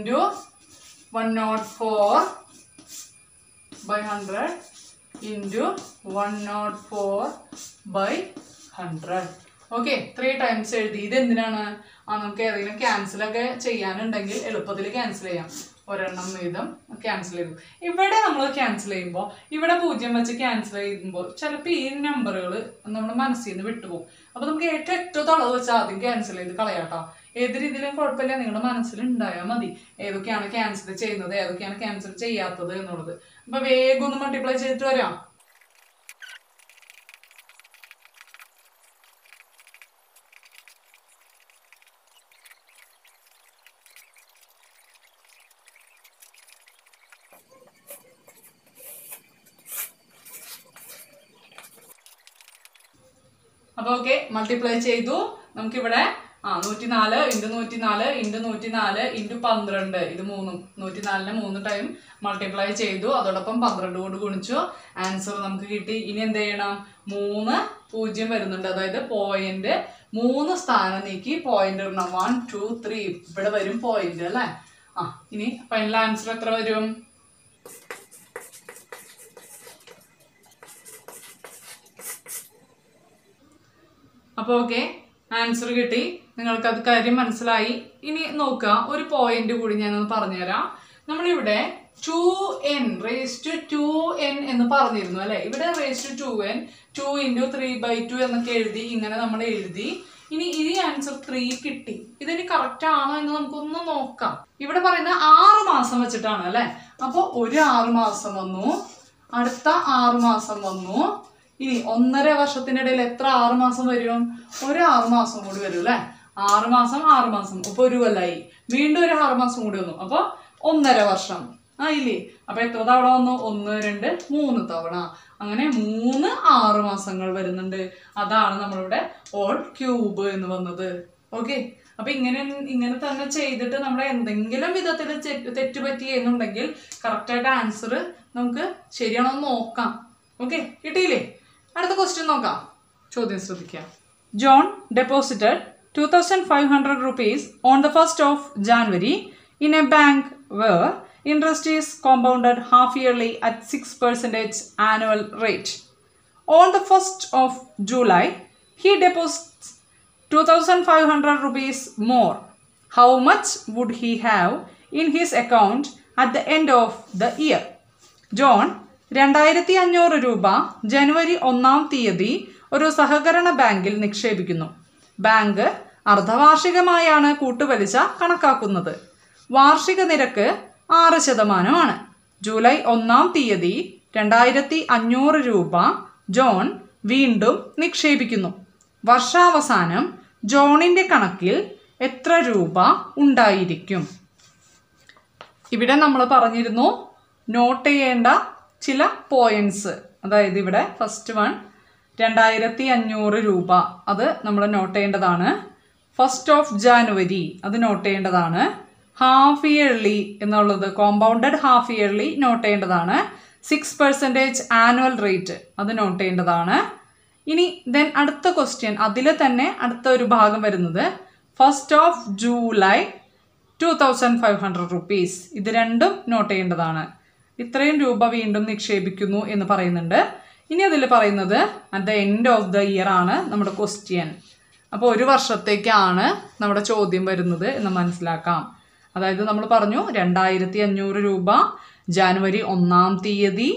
104/100 × 104/100. ഓക്കെ, 3 ടൈംസ് എഴുതി. ഇത് എന്തിനാണ്? നമുക്ക് ഏതെങ്കിലും ക്യാൻസൽ ഒക്കെ ചെയ്യാനുണ്ടെങ്കിൽ എളുപ്പത്തിൽ ക്യാൻസൽ ചെയ്യാം. ഒരെണ്ണം വീതം ക്യാൻസൽ ചെയ്തു. ഇവിടെ നമ്മൾ ക്യാൻസൽ ചെയ്യുമ്പോൾ ഇവിടെ 0 വെച്ച് ക്യാൻസൽ ചെയ്യുമ്പോൾ ചിലപ്പോൾ ഈ നമ്പറുകൾ നമ്മുടെ മനസ്സിൽ നിന്ന് വിട്ടുപോകും. അപ്പൊ നമുക്ക് ഏറ്റവും അളവ് വെച്ച് ആദ്യം ക്യാൻസൽ ചെയ്ത് കളയാട്ടോ. ഏത് രീതിയിലും കുഴപ്പമില്ല, നിങ്ങളുടെ മനസ്സിൽ ഉണ്ടായാൽ മതി ഏതൊക്കെയാണ് ക്യാൻസൽ ചെയ്യുന്നത്, ഏതൊക്കെയാണ് ക്യാൻസൽ ചെയ്യാത്തത് എന്നുള്ളത്. അപ്പൊ വേഗം ഒന്ന് മൾട്ടിപ്ലൈ ചെയ്തിട്ട് വരാം. അപ്പൊ ഓക്കെ, മൾട്ടിപ്ലൈ ചെയ്തു. നമുക്കിവിടെ 104 × 104 × 104 × 12 ഇത് 3. 104നെ 3 ടൈം മൾട്ടിപ്ലൈ ചെയ്തു. അതോടൊപ്പം 12 കൊണ്ട് ഗുണിച്ചു. ആൻസർ നമുക്ക് കിട്ടി. ഇനി എന്ത് ചെയ്യണം? 3 0 വരുന്നുണ്ട്. അതായത് പോയിന്റ് 3 സ്ഥാനം നീക്കി പോയിന്റ് ഇടണം. 1 2 3 ഇവിടെ വരും പോയിന്റ് അല്ലെ. ഇനി ഫൈനൽ ആൻസർ എത്ര വരും? അപ്പൊ ഓക്കെ, ആൻസർ കിട്ടി. നിങ്ങൾക്ക് അത് കാര്യം മനസ്സിലായി. ഇനി നോക്കുക, ഒരു പോയിന്റ് കൂടി ഞാനൊന്ന് പറഞ്ഞുതരാം. നമ്മളിവിടെ 2n raised to 2n എന്ന് പറഞ്ഞിരുന്നു അല്ലെ. ഇവിടെ raised to 2n 2 × 3/2 എന്നൊക്കെ എഴുതി. ഇങ്ങനെ നമ്മൾ എഴുതി. ഇനി ഈ ആൻസർ 3 കിട്ടി. ഇതിന് കറക്റ്റ് ആണോ എന്ന് നമുക്കൊന്ന് നോക്കാം. ഇവിടെ പറയുന്ന 6 മാസം വെച്ചിട്ടാണ് അല്ലെ. അപ്പൊ ഒരു 6 മാസം വന്നു, അടുത്ത 6 മാസം വന്നു. ഇനി 1.5 വർഷത്തിനിടയിൽ എത്ര 6 മാസം വരും? ഒരു 6 മാസം കൂടി വരും അല്ലെ. 6 മാസം 6 മാസം, അപ്പൊ 1 കൊല്ലായി. വീണ്ടും ഒരു 6 മാസം കൂടി വന്നു, അപ്പൊ 1.5 വർഷം. ഇല്ലേ? അപ്പൊ എത്ര തവണ വന്നു? 1, 2, 3 തവണ. അങ്ങനെ 3 6 മാസങ്ങൾ വരുന്നുണ്ട്. അതാണ് നമ്മളിവിടെ ഓൾ ക്യൂബ് എന്ന് വന്നത്. ഓക്കെ, അപ്പൊ ഇങ്ങനെ തന്നെ ചെയ്തിട്ട് നമ്മൾ എന്തെങ്കിലും വിധത്തിൽ തെറ്റുപറ്റി എന്നുണ്ടെങ്കിൽ കറക്റ്റായിട്ട് ആൻസർ നമുക്ക് ശരിയാണോ എന്ന് നോക്കാം. ഓക്കെ, കിട്ടിയില്ലേ? അടുത്ത ക്വസ്റ്റ്യൻ നോക്കാം. ചോദ്യം ശ്രദ്ധിക്കാം. John deposited 2,500 rupees on the 1st of January in a bank where interest is compounded half yearly at 6% annual rate. On the 1st of July, he deposits 2,500 rupees more. How much would he have in his account at the end of the year? John 2,500 രൂപ ജനുവരി 1-ാം തീയതി ഒരു സഹകരണ ബാങ്കിൽ നിക്ഷേപിക്കുന്നു. Bank അർദ്ധവാർഷികമായാണ് കൂട്ടുപലിശ കണക്കാക്കുന്നത്. വാർഷിക നിരക്ക് 6%. July 1-ാം തീയതി 2,500 രൂപ ജോൺ വീണ്ടും നിക്ഷേപിക്കുന്നു. വർഷാവസാനം ജോണിന്റെ കണക്കിൽ എത്ര രൂപ ഉണ്ടായിരിക്കും? ഇവിടെ നമ്മൾ പറഞ്ഞിരുന്നു നോട്ട് ചെയ്യേണ്ട ചില പോയിന്റ്സ്. അതായത് ഇവിടെ ഫസ്റ്റ് വൺ 2,500 രൂപ, അത് നമ്മൾ നോട്ട് ചെയ്യേണ്ടതാണ്. 1st of January അത് നോട്ട് ചെയ്യേണ്ടതാണ്. ഹാഫ് ഇയർലി എന്നുള്ളത് കോമ്പൗണ്ടഡ് ഹാഫ് ഇയർലി നോട്ട് ചെയ്യേണ്ടതാണ്. 6% ആനുവൽ റേറ്റ് അത് നോട്ട് ചെയ്യേണ്ടതാണ്. ഇനി ദെൻ അടുത്ത ക്വസ്റ്റ്യൻ, അതിൽ തന്നെ അടുത്ത ഒരു ഭാഗം വരുന്നത് 1st of July 2,500 rupees. ഇത് രണ്ടും നോട്ട് ചെയ്യേണ്ടതാണ്. ഇത്രയും രൂപ വീണ്ടും നിക്ഷേപിക്കുന്നു എന്ന് പറയുന്നുണ്ട്. ഇനി അതിൽ പറയുന്നത് at the end of the year ആണ് നമ്മുടെ ക്വസ്റ്റ്യൻ. അപ്പോൾ ഒരു വർഷത്തേക്കാണ് നമ്മുടെ ചോദ്യം വരുന്നത് എന്ന് മനസ്സിലാക്കാം. അതായത് നമ്മൾ പറഞ്ഞു 2,500 രൂപ ജനുവരി 1-ാം തീയതി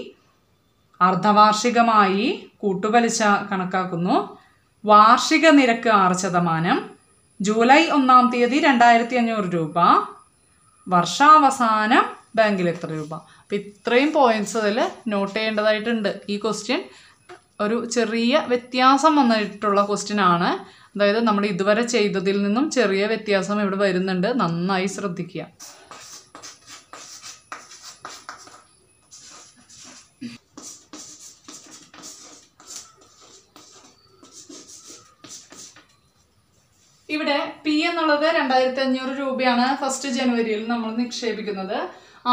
അർദ്ധവാർഷികമായി കൂട്ടുപലിശ കണക്കാക്കുന്നു. വാർഷിക നിരക്ക് 6%. ജൂലൈ 1-ാം തീയതി 2,500 രൂപ. വർഷാവസാനം ബാങ്കിൽ എത്ര രൂപ? അപ്പം ഇത്രയും പോയിന്റ്സ് അതിൽ നോട്ട് ചെയ്യേണ്ടതായിട്ടുണ്ട്. ഈ ക്വസ്റ്റ്യൻ ഒരു ചെറിയ വ്യത്യാസം വന്നിട്ടുള്ള ക്വസ്റ്റ്യൻ ആണ്. അതായത് നമ്മൾ ഇതുവരെ ചെയ്തതിൽ നിന്നും ചെറിയ വ്യത്യാസം ഇവിടെ വരുന്നുണ്ട്. നന്നായി ശ്രദ്ധിക്കുക. ഇവിടെ പി എന്നുള്ളത് 2,500 രൂപയാണ് 1st ജനുവരിയിൽ നമ്മൾ നിക്ഷേപിക്കുന്നത്.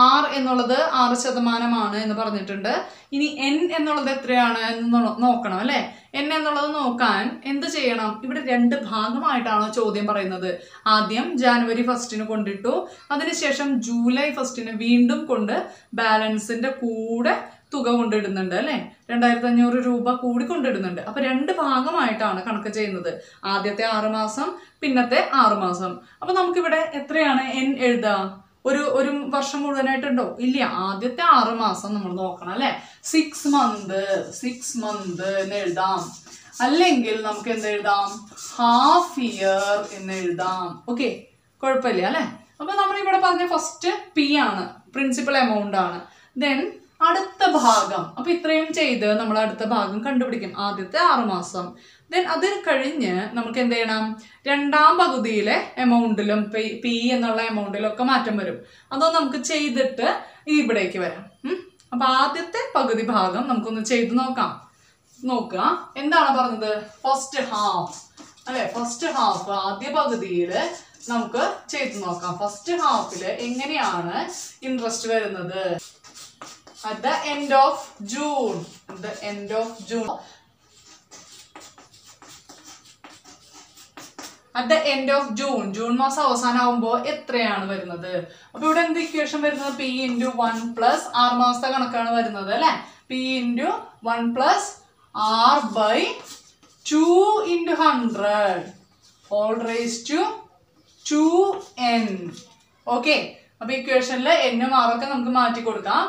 ആർ എന്നുള്ളത് 6% എന്ന് പറഞ്ഞിട്ടുണ്ട്. ഇനി എൻ എന്നുള്ളത് എത്രയാണ് എന്ന് നോക്കണം അല്ലേ? എൻ എന്നുള്ളത് നോക്കാൻ എന്ത് ചെയ്യണം? ഇവിടെ 2 ഭാഗമായിട്ടാണ് ചോദ്യം പറയുന്നത്. ആദ്യം ജനുവരി 1-ന് കൊണ്ടിട്ടു, അതിനുശേഷം ജൂലൈ 1-ന് വീണ്ടും കൊണ്ട് ബാലൻസിന്റെ കൂടെ തുക കൊണ്ടിടുന്നുണ്ട് അല്ലേ? 2,500 രൂപ കൂടി കൊണ്ടിടുന്നുണ്ട്. അപ്പൊ 2 ഭാഗമായിട്ടാണ് കണക്ക് ചെയ്യുന്നത്. ആദ്യത്തെ 6 മാസം, പിന്നത്തെ 6 മാസം. അപ്പൊ നമുക്കിവിടെ എത്രയാണ് എൻ എഴുതാം? ഒരു വർഷം മുഴുവനായിട്ടുണ്ടോ? ഇല്ല. ആദ്യത്തെ 6 മാസം നമ്മൾ നോക്കണം അല്ലെ? 6 month എന്ന് എഴുതാം. അല്ലെങ്കിൽ നമുക്ക് എന്ത് എഴുതാം? ഹാഫ് ഇയർ എന്ന് എഴുതാം. ഓക്കെ, കുഴപ്പമില്ല അല്ലെ? അപ്പൊ നമ്മൾ ഇവിടെ പറഞ്ഞ ഫസ്റ്റ് പി ആണ്, പ്രിൻസിപ്പൽ എമൗണ്ട് ആണ്. ദെൻ അടുത്ത ഭാഗം, അപ്പൊ ഇത്രയും ചെയ്ത് നമ്മൾ അടുത്ത ഭാഗം കണ്ടുപിടിക്കും. ആദ്യത്തെ 6 മാസം. ദെൻ അത് കഴിഞ്ഞ് നമുക്ക് എന്ത് ചെയ്യണം? 2-ാം പകുതിയിലെ എമൗണ്ടിലും പി എന്നുള്ള എമൗണ്ടിലും ഒക്കെ മാറ്റം വരും. അതോ നമുക്ക് ചെയ്തിട്ട് ഇവിടേക്ക് വരാം. അപ്പൊ ആദ്യത്തെ പകുതി ഭാഗം നമുക്കൊന്ന് ചെയ്ത് നോക്കാം. നോക്കുക, എന്താണ് പറഞ്ഞത്? ഫസ്റ്റ് ഹാഫ് അല്ലെ? ഫസ്റ്റ് ഹാഫ് ആദ്യ പകുതിയില് നമുക്ക് ചെയ്ത് നോക്കാം. ഫസ്റ്റ് ഹാഫില് എങ്ങനെയാണ് ഇൻട്രസ്റ്റ് വരുന്നത്? at the end of June. At the end of June. At the end of June. June മാസം അവസാനമാകുമ്പോൾ എത്രയാണ് വരുന്നത്? അപ്പൊ ഇവിടെ എന്ത് ഇക്വേഷൻ വരുന്നത്? P into 1 plus 6 മാസത്തെ കണക്കാണ് വരുന്നത് അല്ലെ? P into 1 plus R by 2 into 100 all raised to 2n. Okay, അപ്പൊ ഇക്വേഷനിൽ എന്നും ആറൊക്കെ നമുക്ക് മാറ്റി കൊടുക്കാം.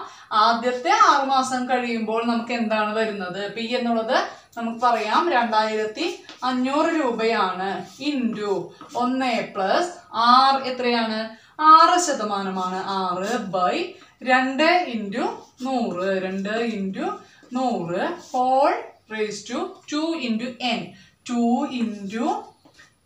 ആദ്യത്തെ 6 മാസം കഴിയുമ്പോൾ നമുക്ക് എന്താണ് വരുന്നത്? പി എന്നുള്ളത് നമുക്ക് പറയാം 2,500 രൂപയാണ്. ഇൻറ്റു 1 പ്ലസ് ആർ എത്രയാണ്? 6%. 6 by 2 into 100. 2 into 100 whole raise to 2 into n. 2 into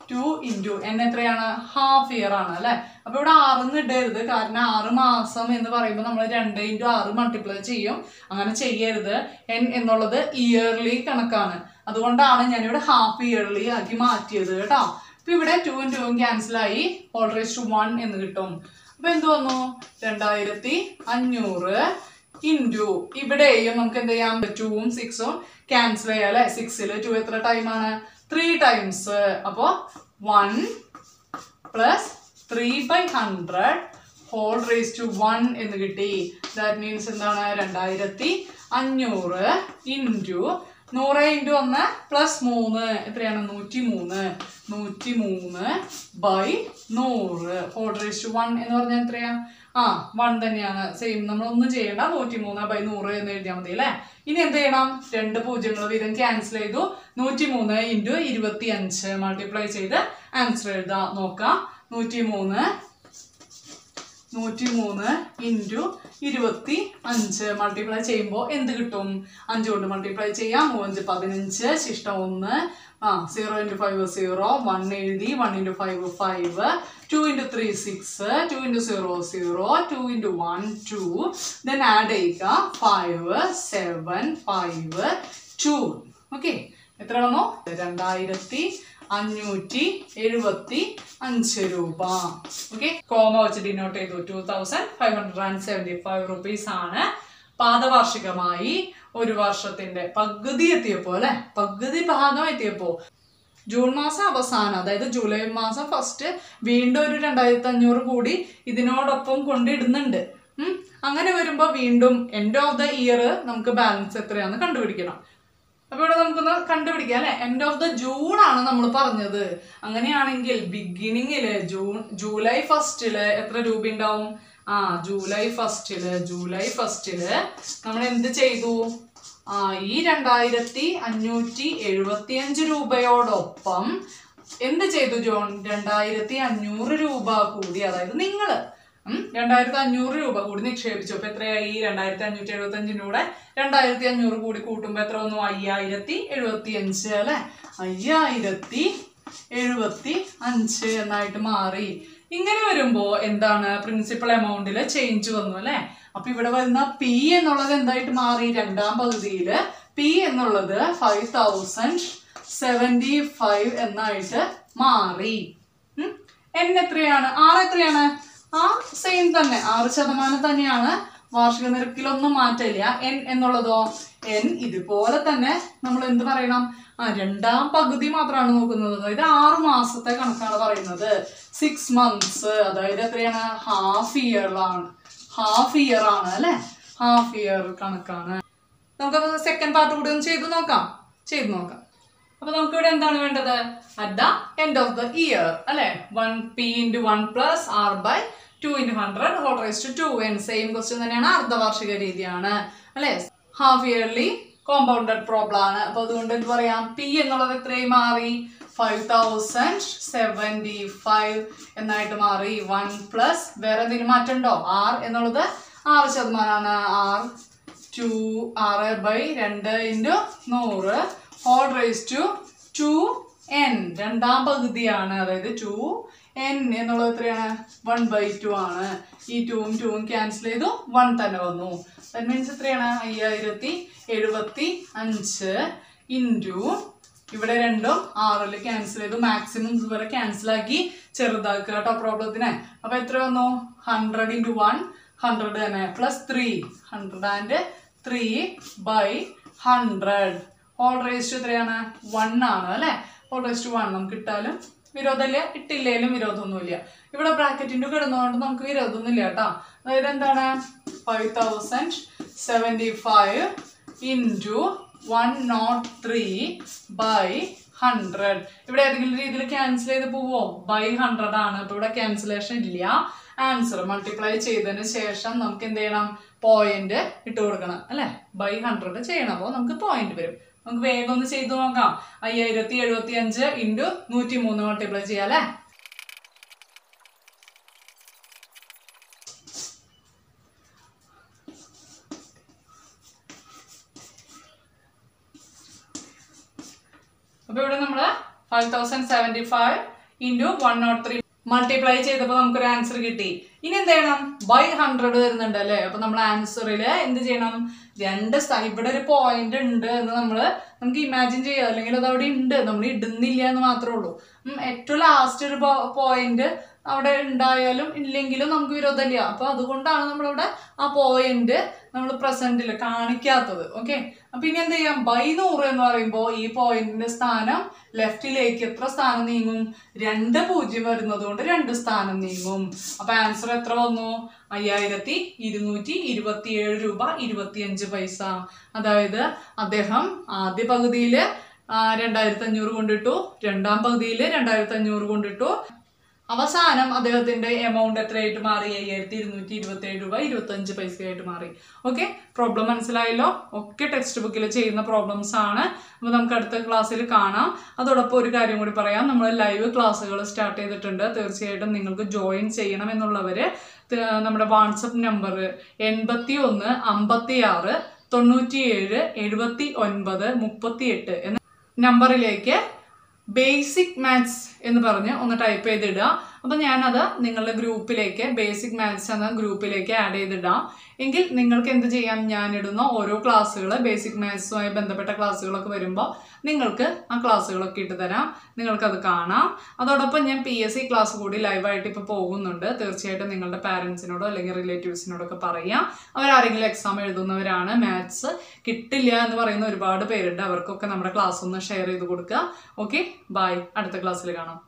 2 into n എത്രയാണ് ഹാഫ് ഇയർ ആണ് അല്ലെ. അപ്പൊ ഇവിടെ 6 ഇടരുത്, കാരണം 6 മാസം എന്ന് പറയുമ്പോൾ നമ്മൾ 2 ഇൻറ്റു 6 മൾട്ടിപ്ലൈ ചെയ്യും. അങ്ങനെ ചെയ്യരുത്. n എന്നുള്ളത് ഇയർലി കണക്കാണ്, അതുകൊണ്ടാണ് ഞാനിവിടെ ഹാഫ് ഇയർലി ആക്കി മാറ്റിയത് കേട്ടോ. അപ്പൊ ഇവിടെ 2 2 ക്യാൻസൽ ആയി, ഹോൾ റൈസ് ടു 1 എന്ന് കിട്ടും. അപ്പൊ എന്ത് വന്നു 2500 ഇൻറ്റു ഇവിടെയും നമുക്ക് എന്ത് ചെയ്യാം 2ഉം 6ഉം ക്യാൻസൽ ചെയ്യാം അല്ലെ. 6ൽ 2 എത്ര ടൈം ആണ് 3 ടൈംസ്. അപ്പോ 1 പ്ലസ് 3/100 ഹോൾ റേസ് ടു 1 എന്ന് കിട്ടി. ദാറ്റ് മീൻസ് എന്താണ് 2500 ഇൻറ്റു 100 ഇൻറ്റു 1 പ്ലസ് 3 എത്രയാണ് 103/100 ഹോൾ റേസ് ടു 1 എന്ന് പറഞ്ഞാൽ എത്രയാ 1 തന്നെയാണ്. സെയിം നമ്മൾ ഒന്നും ചെയ്യണ്ട, 103/100 എന്ന് എഴുതിയാൽ മതി അല്ലെ. ഇനി എന്ത് ചെയ്യണം 2 പൂജ്യങ്ങൾ വീതം ക്യാൻസൽ ചെയ്തു, 103 ഇൻറ്റു 25 മൾട്ടിപ്ലൈ ചെയ്ത് ആൻസർ എഴുതാം. നോക്കാം 103 ഇൻറ്റു 25 മൾട്ടിപ്ലൈ ചെയ്യുമ്പോൾ എന്ത് കിട്ടും 5 കൊണ്ട് മൾട്ടിപ്ലൈ ചെയ്യാം. 3 15 ശിഷ്ടം 1 0 ഇൻറ്റു 5 0 1 എഴുതി, 1 into 5 5 2 into 3 6 2 into 0 0 2 into 1 2 then add ചെയ്യുക 5 7 5 2. ഓക്കെ, എത്ര വന്നു 2575 രൂപ. ഓക്കെ, കോമ വെച്ച് ഡിനോട്ട് ചെയ്തു. 2575 റുപ്പീസ് ആണ് പാദവാർഷികമായി ഒരു വർഷത്തിന്റെ പകുതി എത്തിയപ്പോ അല്ലെ, പകുതി ഭാഗം എത്തിയപ്പോ ജൂൺ മാസം അവസാനം, അതായത് ജൂലൈ മാസം ഫസ്റ്റ് വീണ്ടും ഒരു 2500 കൂടി ഇതിനോടൊപ്പം കൊണ്ടിടുന്നുണ്ട്. അങ്ങനെ വരുമ്പോ വീണ്ടും എൻഡ് ഓഫ് ദ ഇയർ നമുക്ക് ബാലൻസ് എത്രയാണെന്ന് കണ്ടുപിടിക്കണം. അപ്പൊ ഇവിടെ നമുക്കൊന്ന് കണ്ടുപിടിക്കാം അല്ലെ. എൻഡ് ഓഫ് ദ ജൂൺ ആണ് നമ്മൾ പറഞ്ഞത്. അങ്ങനെയാണെങ്കിൽ ബിഗിനിങ്ങില് ജൂലൈ ഫസ്റ്റില് എത്ര രൂപ ഉണ്ടാവും? ജൂലൈ ഫസ്റ്റില് നമ്മൾ എന്ത് ചെയ്തു? ഈ 2575 രൂപയോടൊപ്പം എന്ത് ചെയ്തു ജോൺ? 2500 രൂപ കൂടി, അതായത് നിങ്ങള് 2500 രൂപ കൂടി നിക്ഷേപിച്ചു. അപ്പൊ എത്രയായി? 2575 2500 കൂടി കൂട്ടുമ്പോ എത്ര വന്നു? 5075 അല്ലെ. 5075 എന്നായിട്ട് മാറി. ഇങ്ങനെ വരുമ്പോ എന്താണ്? പ്രിൻസിപ്പൽ എമൗണ്ടില് ചേഞ്ച് വന്നു അല്ലെ. അപ്പൊ ഇവിടെ വരുന്ന പി എന്നുള്ളത് എന്തായിട്ട് മാറി? രണ്ടാം പകുതിയില് പി എന്നുള്ളത് 5075 എന്നായിട്ട് മാറി. n എത്രയാണ്? 6 എത്രയാണ്? സെയിം തന്നെ, 6% തന്നെയാണ്. വാർഷിക നിരക്കിലൊന്നും മാറ്റില്ല. n എന്നുള്ളതോ n ഇതുപോലെ തന്നെ നമ്മൾ എന്ത് പറയണം? രണ്ടാം പകുതി മാത്രമാണ് നോക്കുന്നത്, അതായത് 6 മാസത്തെ കണക്കാണ് പറയുന്നത്. 6 months, അതായത് എത്രയാണ്? ഹാഫ് ഇയർ ആണ് അല്ലെ. ഹാഫ് ഇയർ കണക്കാണ്. നമുക്ക് സെക്കൻഡ് പാർട്ട് കൂടി ഒന്ന് ചെയ്തു നോക്കാം. അപ്പൊ നമുക്ക് ഇവിടെ എന്താണ് വേണ്ടത്? At the end of the year അല്ലെ. 1p into 1 plus r by 2 into 100 whole raised to 2n. Same question തന്നെയാണ്, അർദ്ധവാർഷിക രീതിയാണ് അല്ലെ. ഹാഫ് ഇയർലി കോമ്പൗണ്ടഡ് പ്രോബ്ലം ആണ്. അപ്പൊ അതുകൊണ്ട് എന്ത് പറയാം? പി എന്നുള്ളത് എത്രയായി മാറി? 5075 എന്നായിട്ട് മാറി. 1 പ്ലസ് വേറെ എന്തെങ്കിലും മാറ്റമുണ്ടോ? r എന്നുള്ളത് 6% r 6/2 into 100 whole raise to 2n. രണ്ടാം പകുതിയാണ്, അതായത് 2n എന്നുള്ളത് എത്രയാണ്? 1/2 ആണ്. ഈ 2ഉം 2ഉം ക്യാൻസൽ ചെയ്തു, 1 തന്നെ വന്നു. ദാറ്റ് മീൻസ് എത്രയാണ്? 5075 ഇൻറ്റു ഇവിടെ രണ്ടും 6ൽ ക്യാൻസൽ ചെയ്തു, മാക്സിമം ഇതുവരെ ക്യാൻസൽ ആക്കി ചെറുതാക്കുക കേട്ടോ പ്രോബ്ലത്തിനെ. അപ്പൊ എത്ര വന്നു? 100 into 1 100 തന്നെ, പ്ലസ് 3 103/100 ഹോൾ റേസ് ടു എത്രയാണ്? 1 ആണ് അല്ലെ. ഹോൾ റേസ് ടു 1 നമുക്ക് ഇട്ടാലും വിരോധമില്ല, ഇട്ടില്ലേലും വിരോധമൊന്നുമില്ല. ഇവിടെ ബ്രാക്കറ്റിന്റെ കിടന്നുകൊണ്ട് നമുക്ക് വിരോധമൊന്നുമില്ല കേട്ടോ. അതായത് എന്താണ്? 5075 into 103/100. ഇവിടെ ഏതെങ്കിലും രീതിയിൽ ക്യാൻസൽ ചെയ്ത് പോവോ? ബൈ 100 ആണ്. അപ്പൊ ഇവിടെ ക്യാൻസലേഷൻ ഇല്ല. ആൻസർ മൾട്ടിപ്ലൈ ചെയ്തതിന് ശേഷം നമുക്ക് എന്ത് ചെയ്യണം? പോയിന്റ് ഇട്ട് കൊടുക്കണം അല്ലെ. ബൈ 100 ചെയ്യണം, അപ്പോൾ നമുക്ക് പോയിന്റ് വരും. നമുക്ക് വേഗം ഒന്ന് ചെയ്തു നോക്കാം. 5075 into 103 മൾട്ടിപ്ലൈ ചെയ്യാം അല്ലെ. അപ്പൊ ഇവിടെ നമ്മള് 5075 ഇൻറ്റു 103 മൾട്ടിപ്ലൈ ചെയ്തപ്പോൾ നമുക്കൊരു ആൻസർ കിട്ടി. ഇനി എന്ത് ചെയ്യണം? ബൈ 100 വരുന്നുണ്ട് അല്ലേ? അപ്പൊ നമ്മൾ ആൻസറിൽ എന്ത് ചെയ്യണം? ഇവിടെ ഒരു പോയിന്റ് ഉണ്ട് എന്ന് നമുക്ക് ഇമാജിൻ ചെയ്യാം, അല്ലെങ്കിൽ അത് അവിടെ ഉണ്ട്, നമ്മൾ ഇടുന്നില്ല എന്ന് മാത്രമേ ഉള്ളൂ. ഏറ്റവും ലാസ്റ്റ് ഒരു പോയിന്റ് അവിടെ ഉണ്ടായാലും ഇല്ലെങ്കിലും നമുക്ക് വിരോധമില്ല. അപ്പൊ അതുകൊണ്ടാണ് നമ്മളിവിടെ ആ പോയിന്റ് നമ്മൾ പ്രസന്റിൽ കാണിക്കാത്തത്. ഓക്കെ, അപ്പൊ ഇനി എന്ത് ചെയ്യാം? ബൈ 100 എന്ന് പറയുമ്പോൾ ഈ പോയിന്റിന്റെ സ്ഥാനം ലെഫ്റ്റിലേക്ക് എത്ര സ്ഥാനം നീങ്ങും? 2 0 വരുന്നത് കൊണ്ട് 2 സ്ഥാനം നീങ്ങും. അപ്പൊ ആൻസർ എത്ര വന്നു? 5227 രൂപ 25 പൈസ. അതായത് അദ്ദേഹം ആദ്യ പകുതിയില് 2500 കൊണ്ടിട്ടു, രണ്ടാം പകുതിയില് 2500 കൊണ്ടിട്ടു, അവസാനം അദ്ദേഹത്തിന്റെ എമൗണ്ട് എത്രയായിട്ട് മാറി? 5227 രൂപ 25 പൈസയായിട്ട് മാറി. ഓക്കെ, പ്രോബ്ലം മനസ്സിലായല്ലോ? ഒക്കെ ടെക്സ്റ്റ് ബുക്കിൽ ചെയ്യുന്ന പ്രോബ്ലംസ് ആണ്. അപ്പൊ നമുക്ക് അടുത്ത ക്ലാസ്സിൽ കാണാം. അതോടൊപ്പം ഒരു കാര്യം കൂടി പറയാം, നമ്മൾ ലൈവ് ക്ലാസ്സുകൾ സ്റ്റാർട്ട് ചെയ്തിട്ടുണ്ട്. തീർച്ചയായിട്ടും നിങ്ങൾക്ക് ജോയിൻ ചെയ്യണം എന്നുള്ളവര് നമ്മുടെ വാട്സപ്പ് നമ്പർ 81 56 97 79 38 എന്ന നമ്പറിലേക്ക് ബേസിക് മാത്സ് എന്ന് പറഞ്ഞ് ഒന്ന് ടൈപ്പ് ചെയ്തിടുക. അപ്പം ഞാനത് നിങ്ങളുടെ ഗ്രൂപ്പിലേക്ക്, ബേസിക് മാത്സ് എന്ന ഗ്രൂപ്പിലേക്ക് ആഡ് ചെയ്തിടാം. എങ്കിൽ നിങ്ങൾക്ക് എന്ത് ചെയ്യാം? ഞാനിടുന്ന ഓരോ ക്ലാസ്സുകൾ, ബേസിക് മാത്സുമായി ബന്ധപ്പെട്ട ക്ലാസ്സുകളൊക്കെ വരുമ്പോൾ നിങ്ങൾക്ക് ആ ക്ലാസ്സുകളൊക്കെ ഇട്ട് തരാം, നിങ്ങൾക്കത് കാണാം. അതോടൊപ്പം ഞാൻ PSC ക്ലാസ് കൂടി ലൈവായിട്ട് ഇപ്പോൾ പോകുന്നുണ്ട്. തീർച്ചയായിട്ടും നിങ്ങളുടെ പാരൻസിനോടോ അല്ലെങ്കിൽ റിലേറ്റീവ്സിനോടൊക്കെ പറയാം. അവരാരെങ്കിലും എക്സാം എഴുതുന്നവരാണ്, മാത്സ് കിട്ടില്ല എന്ന് പറയുന്ന ഒരുപാട് പേരുണ്ട്, അവർക്കൊക്കെ നമ്മുടെ ക്ലാസ് ഒന്ന് ഷെയർ ചെയ്ത് കൊടുക്കുക. Okay, bye. അടുത്ത ക്ലാസ്സിൽ കാണാം.